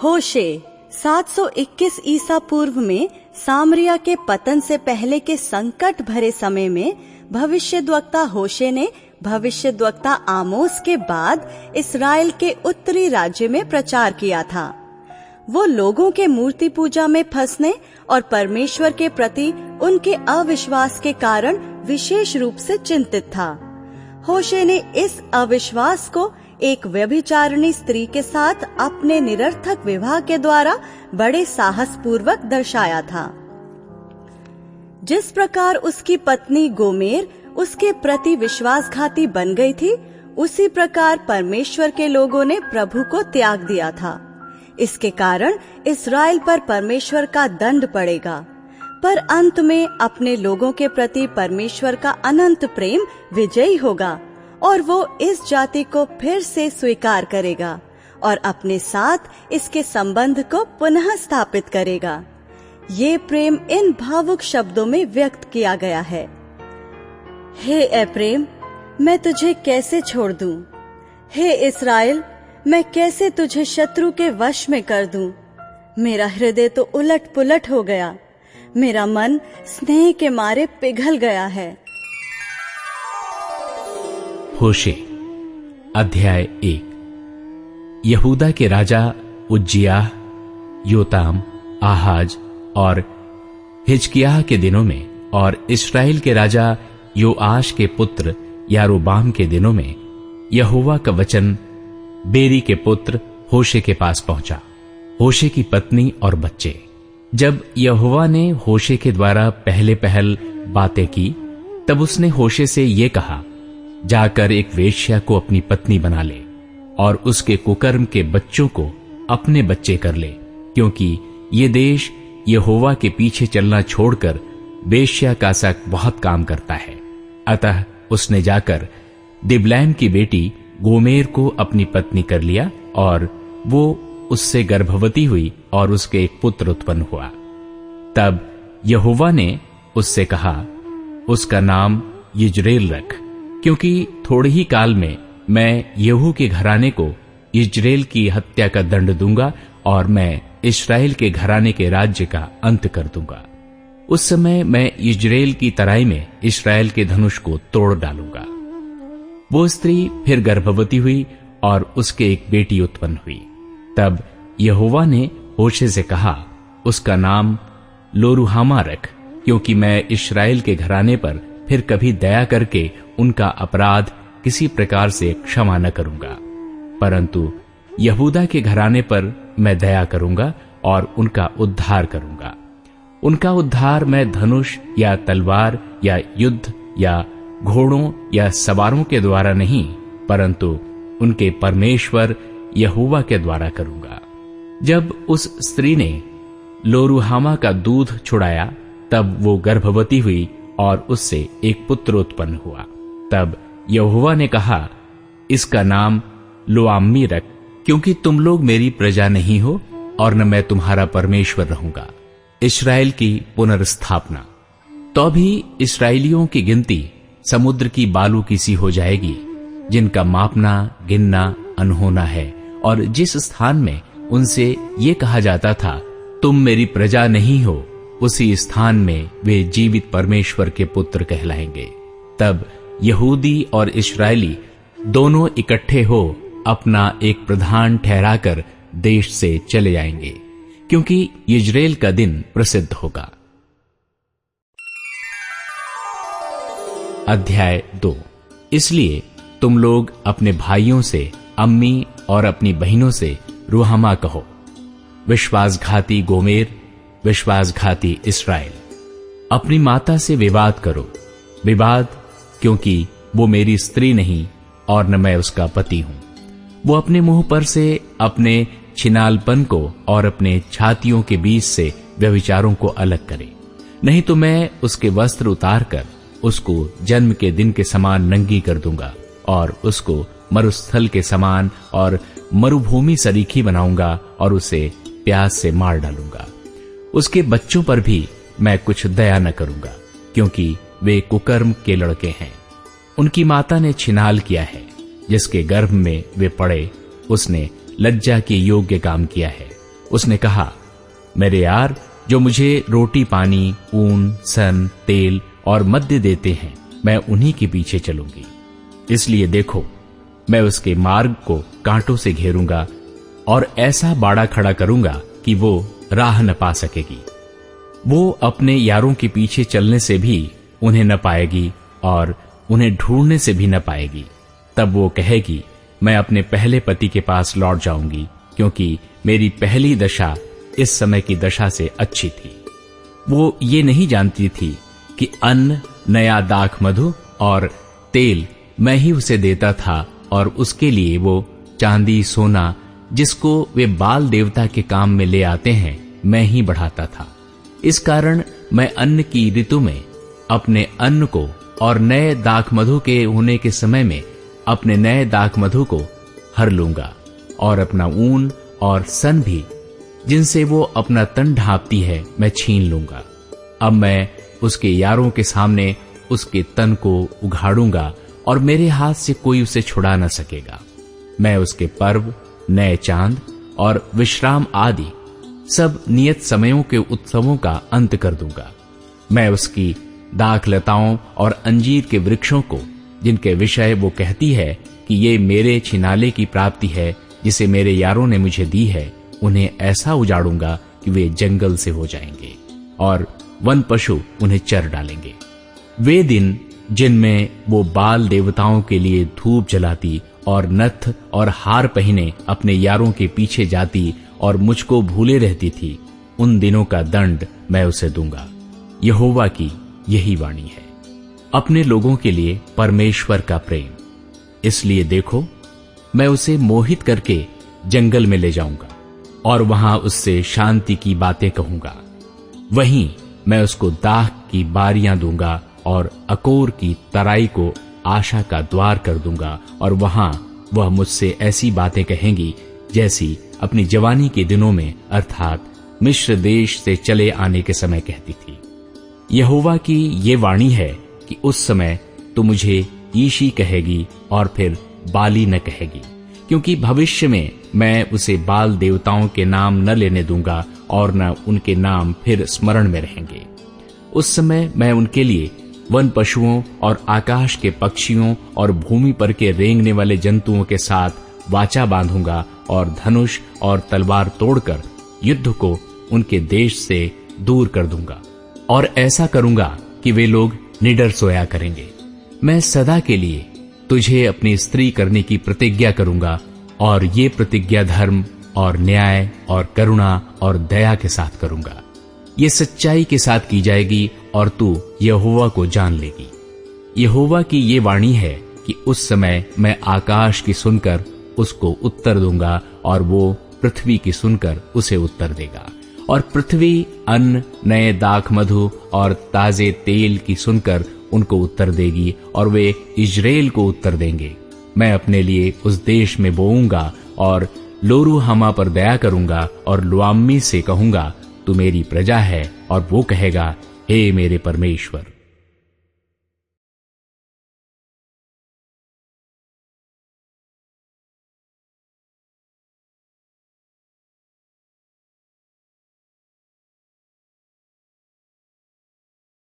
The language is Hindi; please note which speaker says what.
Speaker 1: होशे 721 ईसा पूर्व में सामरिया के पतन से पहले के संकट भरे समय में भविष्यद्वक्ता होशे ने भविष्यद्वक्ता आमोस के बाद इस्राएल के उत्तरी राज्य में प्रचार किया था। वो लोगों के मूर्ति पूजा में फंसने और परमेश्वर के प्रति उनके अविश्वास के कारण विशेष रूप से चिंतित था। होशे ने इस अविश्वास को एक व्यभिचारिणी स्त्री के साथ अपने निरर्थक विवाह के द्वारा बड़े साहस पूर्वक दर्शाया था। जिस प्रकार उसकी पत्नी गोमेर उसके प्रति विश्वासघाती बन गई थी, उसी प्रकार परमेश्वर के लोगों ने प्रभु को त्याग दिया था। इसके कारण इस्राएल पर परमेश्वर का दंड पड़ेगा, पर अंत में अपने लोगों के प्रति परमेश्वर का अनंत प्रेम विजयी होगा और वो इस जाति को फिर से स्वीकार करेगा और अपने साथ इसके संबंध को पुनः स्थापित करेगा। ये प्रेम इन भावुक शब्दों में व्यक्त किया गया है। हे एप्रेम, मैं तुझे कैसे छोड़ दूं? हे इस्राएल, मैं कैसे तुझे शत्रु के वश में कर दूं? मेरा हृदय तो उलट पुलट हो गया, मेरा मन स्नेह के मारे पिघल गया है।
Speaker 2: होशे अध्याय 1। यहूदा के राजा उज्जियाह, योताम, आहाज और हिजकिय्याह के दिनों में और इस्राएल के राजा योआश के पुत्र यारोबाम के दिनों में यहोवा का वचन बेरी के पुत्र होशे के पास पहुंचा। होशे की पत्नी और बच्चे। जब यहोवा ने होशे के द्वारा पहले पहल बातें की, तब उसने होशे से ये कहा, जाकर एक वेश्या को अपनी पत्नी बना ले और उसके कुकर्म के बच्चों को अपने बच्चे कर ले, क्योंकि ये देश यहोवा के पीछे चलना छोड़कर वेश्या का सा बहुत काम करता है। अतः उसने जाकर दिबलैम की बेटी गोमेर को अपनी पत्नी कर लिया और वो उससे गर्भवती हुई और उसके एक पुत्र उत्पन्न हुआ। तब यहोवा ने उससे कहा, उसका नाम यिज्रेल रख, क्योंकि थोड़े ही काल में मैं यहू के घराने को यिज्रेल की हत्या का दंड दूंगा और मैं इस्राएल के घराने के राज्य का अंत कर दूंगा। उस समय मैं यिज्रेल की तराई में इस्राएल के धनुष को तोड़ डालूंगा। वो स्त्री फिर गर्भवती हुई और उसके एक बेटी उत्पन्न हुई। तब यहोवा ने होशे से कहा, उसका नाम लोरुहामा रख, क्योंकि मैं इस्राएल के घराने पर फिर कभी दया करके उनका अपराध किसी प्रकार से क्षमा न करूंगा, परंतु यहूदा के घराने पर मैं दया करूंगा और उनका उद्धार करूंगा। उनका उद्धार मैं धनुष या तलवार या युद्ध या घोड़ों या सवारों के द्वारा नहीं, परंतु उनके परमेश्वर यहोवा के द्वारा करूंगा। जब उस स्त्री ने लोरुहामा का दूध छुड़ाया, तब वो गर्भवती हुई और उससे एक पुत्र उत्पन्न हुआ। तब यहोवा ने कहा, इसका नाम लोआम्मी रख, क्योंकि तुम लोग मेरी प्रजा नहीं हो और न मैं तुम्हारा परमेश्वर रहूंगा। इस्राएल की पुनर्स्थापना। तो भी इस्राएलियों की गिनती समुद्र की बालू की सी हो जाएगी, जिनका मापना गिनना अनहोना है। और जिस स्थान में उनसे ये कहा जाता था, तुम मेरी प्रजा नहीं हो, उसी स्थान में वे जीवित परमेश्वर के पुत्र कहलाएंगे। तब यहूदी और इस्राएली दोनों इकट्ठे हो अपना एक प्रधान ठहराकर देश से चले जाएंगे, क्योंकि यिज्रेल का दिन प्रसिद्ध होगा। अध्याय 2। इसलिए तुम लोग अपने भाइयों से अम्मी और अपनी बहनों से रुहमा कहो, विश्वासघाती गोमेर, विश्वासघाती इस्राएल। अपनी माता से विवाद करो, विवाद, क्योंकि वो मेरी स्त्री नहीं और न मैं उसका पति हूं। वो अपने मुंह पर से अपने छिनालपन को और अपने छातियों के बीच से व्यभिचारों को अलग करे, नहीं तो मैं उसके वस्त्र उतारकर उसको जन्म के दिन के समान नंगी कर दूंगा और उसको मरुस्थल के समान और मरुभूमि सरीखी बनाऊंगा और उसे प्यास से मार डालूंगा। उसके बच्चों पर भी मैं कुछ दया न करूंगा, क्योंकि वे कुकर्म के लड़के हैं। उनकी माता ने छिनाल किया है, जिसके गर्भ में वे पड़े उसने लज्जा के योग्य काम किया है। उसने कहा, मेरे यार, जो मुझे रोटी पानी, ऊन, सन, तेल और मद्य देते हैं, मैं उन्हीं के पीछे चलूंगी। इसलिए देखो, मैं उसके मार्ग को कांटों से घेरूंगा और ऐसा बाड़ा खड़ा करूंगा कि वो राह न पा सकेगी। वो अपने यारों के पीछे चलने से भी उन्हें न पाएगी और उन्हें ढूंढने से भी न पाएगी। तब वो कहेगी, मैं अपने पहले पति के पास लौट जाऊंगी, क्योंकि मेरी पहली दशा इस समय की दशा से अच्छी थी। वो ये नहीं जानती थी कि अन्न, नया दाख मधु और तेल मैं ही उसे देता था, और उसके लिए वो चांदी सोना जिसको वे बाल देवता के काम में ले आते हैं, मैं ही बढ़ाता था। इस कारण मैं अन्न की ऋतु में अपने अन्न को और नए दाख मधु के होने के समय में अपने नए दाख मधु को हर लूंगा, और अपना ऊन और सन भी जिनसे वो अपना तन ढांपती है, मैं छीन लूंगा। अब मैं उसके यारों के सामने उसके तन को उघाड़ूंगा और मेरे हाथ से कोई उसे छुड़ा न सकेगा। मैं उसके पर्व, नए चांद और विश्राम आदि सब नियत समयों के उत्सवों का अंत कर दूंगा। मैं उसकी दाख लताओं और अंजीर के वृक्षों को, जिनके विषय वो कहती है कि ये मेरे छिनाले की प्राप्ति है जिसे मेरे यारों ने मुझे दी है, उन्हें ऐसा उजाड़ूंगा कि वे जंगल से हो जाएंगे और वन पशु उन्हें चर डालेंगे। वे दिन जिनमें वो बाल देवताओं के लिए धूप जलाती और नथ और हार पहने अपने यारों के पीछे जाती और मुझको भूले रहती थी, उन दिनों का दंड मैं उसे दूंगा। यहोवा की यही वाणी है। अपने लोगों के लिए परमेश्वर का प्रेम। इसलिए देखो, मैं उसे मोहित करके जंगल में ले जाऊंगा और वहां उससे शांति की बातें कहूंगा। वहीं मैं उसको दाख की बारियां दूंगा और अकोर की तराई को आशा का द्वार कर दूंगा, और वहां वह मुझसे ऐसी बातें कहेंगी जैसी अपनी जवानी के दिनों में, अर्थात मिस्र देश से चले आने के समय कहती थी। यहोवा की ये वाणी है कि उस समय तो मुझे ईशी कहेगी और फिर बाली न कहेगी, क्योंकि भविष्य में मैं उसे बाल देवताओं के नाम न लेने दूंगा और न उनके नाम फिर स्मरण में रहेंगे। उस समय मैं उनके लिए वन पशुओं और आकाश के पक्षियों और भूमि पर के रेंगने वाले जंतुओं के साथ वाचा बांधूंगा और धनुष और तलवार तोड़कर युद्ध को उनके देश से दूर कर दूंगा, और ऐसा करूंगा कि वे लोग निडर सोया करेंगे। मैं सदा के लिए तुझे अपनी स्त्री करने की प्रतिज्ञा करूंगा, और ये प्रतिज्ञा धर्म और न्याय और करुणा और दया के साथ करूंगा। ये सच्चाई के साथ की जाएगी और तू यहोवा को जान लेगी। यहोवा की ये वाणी है कि उस समय मैं आकाश की सुनकर उसको उत्तर दूंगा और वो पृथ्वी की सुनकर उसे उत्तर देगा, और पृथ्वी अन्न, नए दाख मधु और ताजे तेल की सुनकर उनको उत्तर देगी, और वे इजराइल को उत्तर देंगे। मैं अपने लिए उस देश में बोऊंगा और लोरुहमा पर दया करूंगा, और लुआम्मी से कहूंगा, तू मेरी प्रजा है, और वो कहेगा, हे मेरे परमेश्वर।